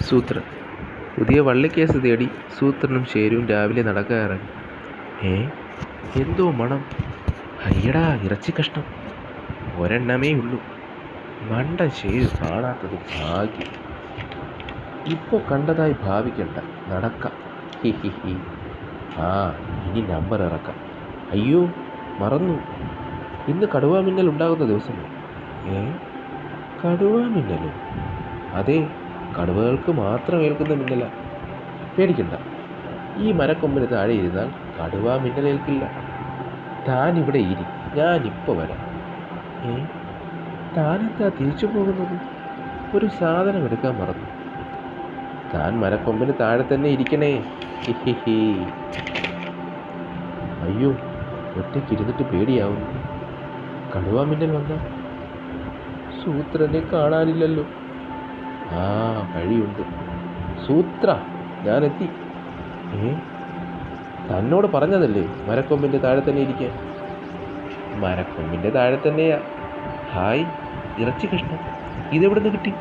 സൂത്രൻ. പുതിയ വള്ളിക്കേസ് തേടി സൂത്രനും ഷേരുവും രാവിലെ നടക്കാറിറങ്ങി. എന്തോ മണം! അയ്യടാ, ഇറച്ചി കഷ്ണം! ഒരെണ്ണമേ ഉള്ളൂ. മണ്ട ഷേരു കാണാത്തത് ഭാഗ്യം. ഇപ്പോൾ കണ്ടതായി ഭാവിക്കണ്ട, നടക്കാം. He he he. ഇനി നമ്പർ ഇറക്കാം. അയ്യോ, മറന്നു. ഇന്ന് കടുവാമിന്നൽ ഉണ്ടാകുന്ന ദിവസമോ? കടുവാമിന്നലോ? അതെ, കടുവകൾക്ക് മാത്രം ഏൽക്കുന്ന മിന്നല. പേടിക്കണ്ട, ഈ മരക്കൊമ്പിന് താഴെ ഇരുന്നാൽ കടുവാ മിന്നലേൽക്കില്ല. താൻ ഇവിടെ ഇരി, ഞാനിപ്പോൾ വരാം. താനെന്താ തിരിച്ചു പോകുന്നത്? ഒരു സാധനം എടുക്കാൻ മറന്നു. താൻ മരക്കൊമ്പിന് താഴെ തന്നെ ഇരിക്കണേ. ഹിഹിഹി. അയ്യോ, ഒറ്റയ്ക്കിരുന്നിട്ട് പേടിയാവുന്നു. കടുവാ മിന്നൽ വന്ന സൂത്രനെ കാണാനില്ലല്ലോ. വഴിയുണ്ട്. സൂത്ര, ഞാനെത്തി. തന്നോട് പറഞ്ഞതല്ലേ മരക്കൊമ്പിൻ്റെ താഴെ തന്നെ ഇരിക്കാൻ? മരക്കൊമ്പിൻ്റെ താഴെ തന്നെയാ. ഹായ്, ഇറച്ചി കഷ്ണം. ഇതെവിടെ നിന്ന് കിട്ടി?